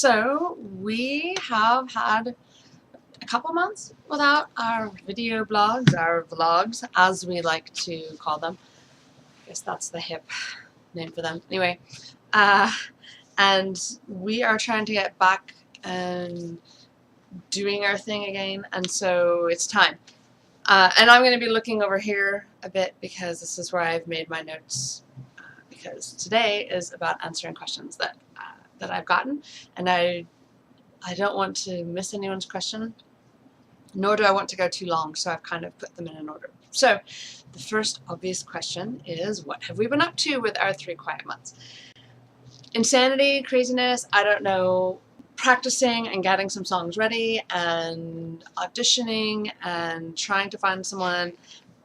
So we have had a couple months without our video blogs, our vlogs, as we like to call them. I guess that's the hip name for them. Anyway, and we are trying to get back and doing our thing again, and so it's time. And I'm going to be looking over here a bit because this is where I've made my notes, because today is about answering questions that I've gotten, and I don't want to miss anyone's question, nor do I want to go too long, so I've kind of put them in an order. So the first obvious question is, what have we been up to with our 3 quiet months? Insanity, craziness, I don't know, practicing and getting some songs ready and auditioning and trying to find someone.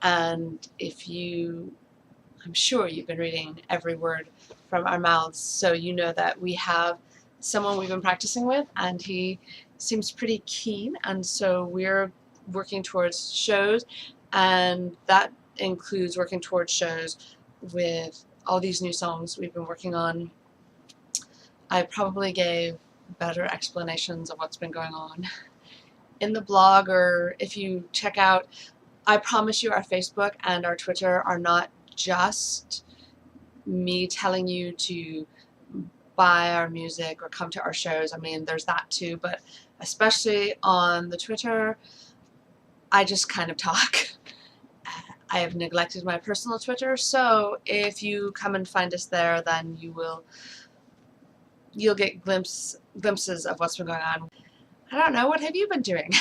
And I'm sure you've been reading every word from our mouths, so you know that we have someone we've been practicing with, and he seems pretty keen, and so we're working towards shows, and that includes working towards shows with all these new songs we've been working on. I probably gave better explanations of what's been going on in the blog, or if you check out, I promise you our Facebook and our Twitter are not just me telling you to buy our music or come to our shows. I mean, there's that too, but especially on the Twitter, I just kind of talk. I have neglected my personal Twitter, so if you come and find us there, then you'll get glimpses of what's been going on. I don't know, what have you been doing?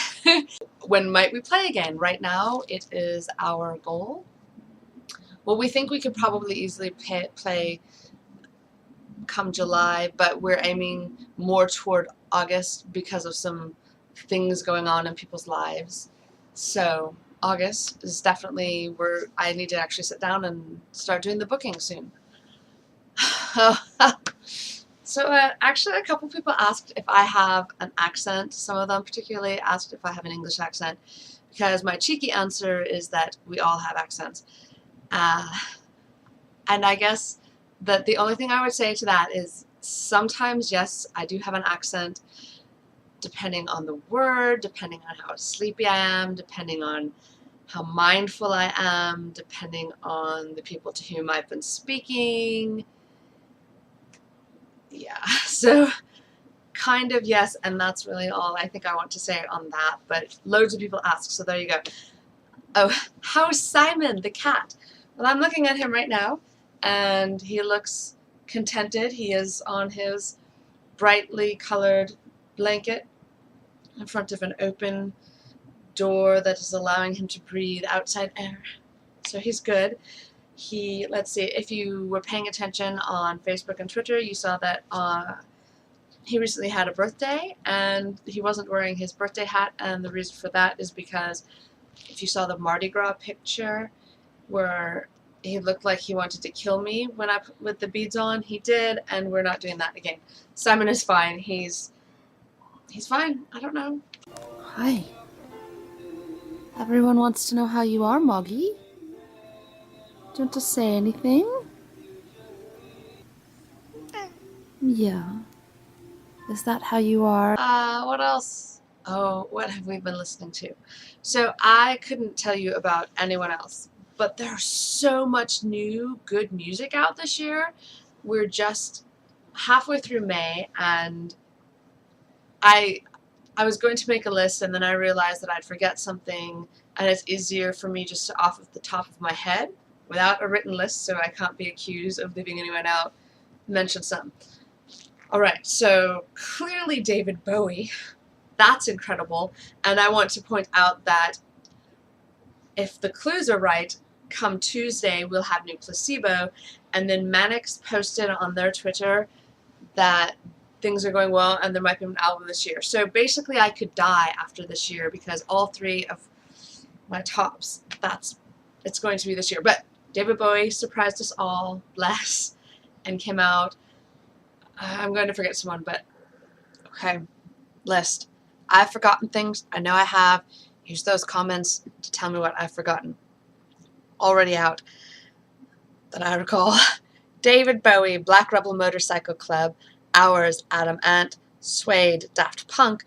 When might we play again? Right now, it is our goal. Well, we think we could probably easily play come July, but we're aiming more toward August because of some things going on in people's lives. So August is definitely where I need to actually sit down and start doing the booking soon. So actually a couple people asked if I have an accent. Some of them particularly asked if I have an English accent, because my cheeky answer is that we all have accents. And I guess that the only thing I would say to that is sometimes, yes, I do have an accent, depending on the word, depending on how sleepy I am, depending on how mindful I am, depending on the people to whom I've been speaking. Yeah, so kind of yes, and that's really all I think I want to say on that, but loads of people ask, so there you go. Oh, how's Simon the cat? Well, I'm looking at him right now, and he looks contented. He is on his brightly colored blanket in front of an open door that is allowing him to breathe outside air. So he's good. Let's see, if you were paying attention on Facebook and Twitter, you saw that he recently had a birthday, and he wasn't wearing his birthday hat, and the reason for that is because if you saw the Mardi Gras picture where he looked like he wanted to kill me when I put the beads on, he did, and we're not doing that again. Simon is fine. He's fine. I don't know. Hi. Everyone wants to know how you are, Moggy. Do you want to say anything? Yeah. Is that how you are? What else? Oh, what have we been listening to? So I couldn't tell you about anyone else, but there's so much new good music out this year. We're just halfway through May, and I was going to make a list, and then I realized that I'd forget something, and it's easier for me just to off of the top of my head without a written list, so I can't be accused of leaving anyone out. Mention some. Alright, so clearly David Bowie. That's incredible, and I want to point out that if the clues are right, come Tuesday we'll have new Placebo, and then Mannix posted on their Twitter that things are going well and there might be an album this year. So basically I could die after this year because all 3 of my tops, it's going to be this year. But David Bowie surprised us all, bless, and came out. I'm going to forget someone, but okay, list. I've forgotten things. I know I have. Use those comments to tell me what I've forgotten. Already out that I recall. David Bowie, Black Rebel Motorcycle Club, Hours, Adam Ant, Suede, Daft Punk,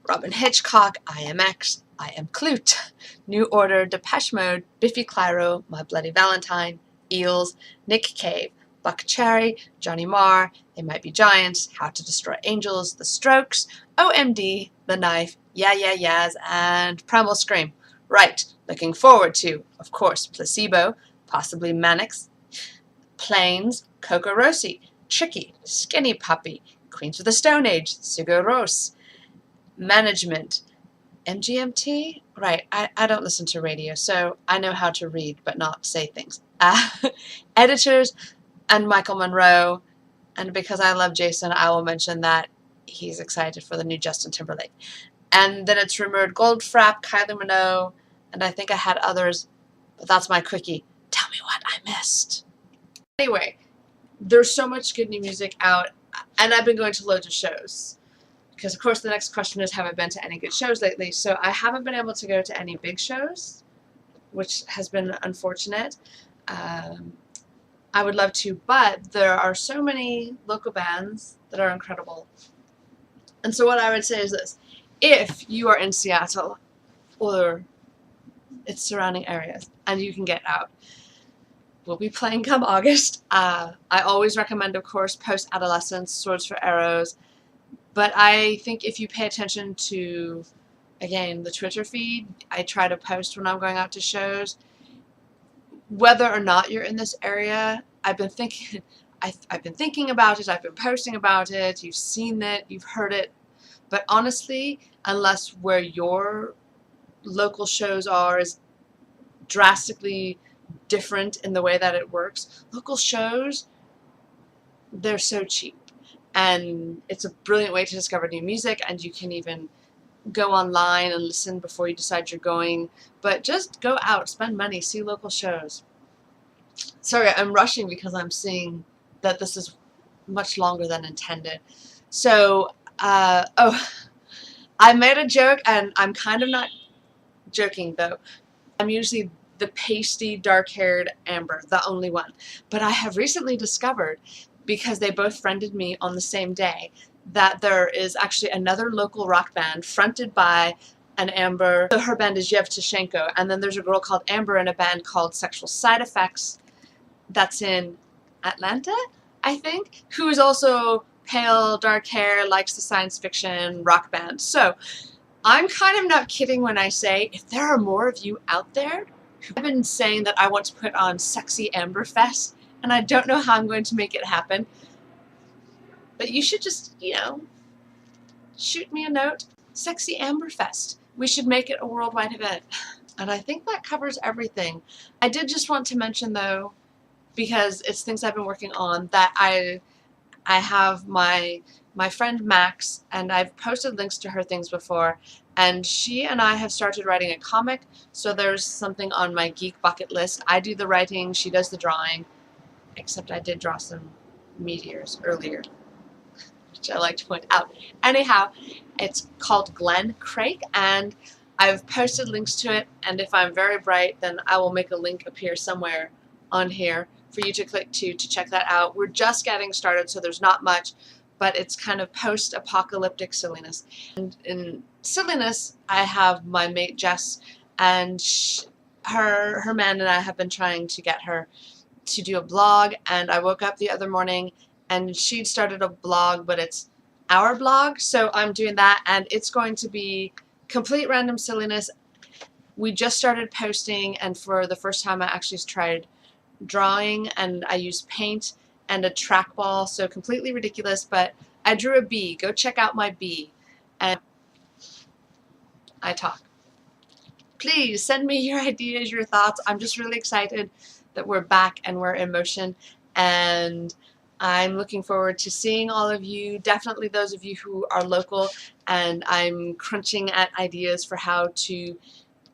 Robin Hitchcock, IMX, I Am Clute, New Order, Depeche Mode, Biffy Clyro, My Bloody Valentine, Eels, Nick Cave, Buck Cherry, Johnny Marr, They Might Be Giants, How to Destroy Angels, The Strokes, OMD, The Knife, Yeah Yeah Yeahs, and Primal Scream. Right, looking forward to, of course, Placebo, possibly Mannix, Plains, Coco Rossi, Tricky, Skinny Puppy, Queens of the Stone Age, Sigur Rós, Management, MGMT? Right, I don't listen to radio, so I know how to read but not say things. Editors, and Michael Monroe, and because I love Jason, I will mention that he's excited for the new Justin Timberlake. And then it's rumored Goldfrapp, Kylie Minogue, and I think I had others, but that's my quickie. Tell me what I missed. Anyway, there's so much good new music out, and I've been going to loads of shows. Because, of course, the next question is, have I been to any good shows lately? So I haven't been able to go to any big shows, which has been unfortunate. I would love to, but there are so many local bands that are incredible. And so what I would say is this. If you are in Seattle or its surrounding areas and you can get out, we'll be playing come August. I always recommend, of course, Post-Adolescence, Swords for Arrows. But I think if you pay attention to, again, the Twitter feed, I try to post when I'm going out to shows. Whether or not you're in this area, I've been thinking about it, I've been posting about it, you've seen it, you've heard it. But honestly, unless where your local shows are is drastically different in the way that it works, local shows, they're so cheap. And it's a brilliant way to discover new music, and you can even go online and listen before you decide you're going. But just go out, spend money, see local shows. Sorry, I'm rushing because I'm seeing that this is much longer than intended. So, I made a joke, and I'm kind of not joking though. I'm usually the pasty, dark-haired Amber, the only one. But I have recently discovered, because they both friended me on the same day, that there is actually another local rock band fronted by an Amber. Her band is Yevtushenko, and then there's a girl called Amber in a band called Sexual Side Effects that's in Atlanta, I think, who is also pale, dark hair, likes the science fiction rock band. So I'm kind of not kidding when I say, if there are more of you out there, I've been saying that I want to put on Sexy Amber Fest, and I don't know how I'm going to make it happen. But you should just, shoot me a note. Sexy Amber Fest. We should make it a worldwide event. And I think that covers everything. I did just want to mention, though, because it's things I've been working on, that I have my friend Max, and I've posted links to her things before, and she and I have started writing a comic, so there's something on my geek bucket list. I do the writing, she does the drawing, except I did draw some meteors earlier, which I like to point out. Anyhow, it's called Glen Craig, and I've posted links to it, and if I'm very bright, then I will make a link appear somewhere on here for you to click to check that out. We're just getting started, so there's not much, but it's kind of post-apocalyptic silliness. And in silliness, I have my mate Jess, and her man and I have been trying to get her to do a blog, and I woke up the other morning and she'd started a blog, but it's our blog, so I'm doing that, and it's going to be complete random silliness. We just started posting, and for the first time I actually tried drawing, and I used paint and a trackball, so completely ridiculous, but I drew a bee. Go check out my bee. And I talk. Please send me your ideas, your thoughts. I'm just really excited that we're back and we're in motion, and I'm looking forward to seeing all of you, definitely those of you who are local, and I'm crunching at ideas for how to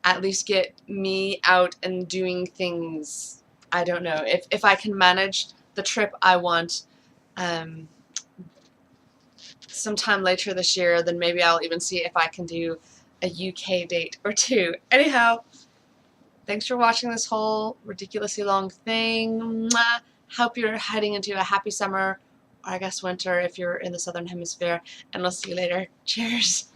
at least get me out and doing things. I don't know. If I can manage the trip I want sometime later this year, then maybe I'll even see if I can do a UK date or two. Anyhow, thanks for watching this whole ridiculously long thing. Mwah. Hope you're heading into a happy summer I guess winter if you're in the southern hemisphere, and we'll see you later. Cheers.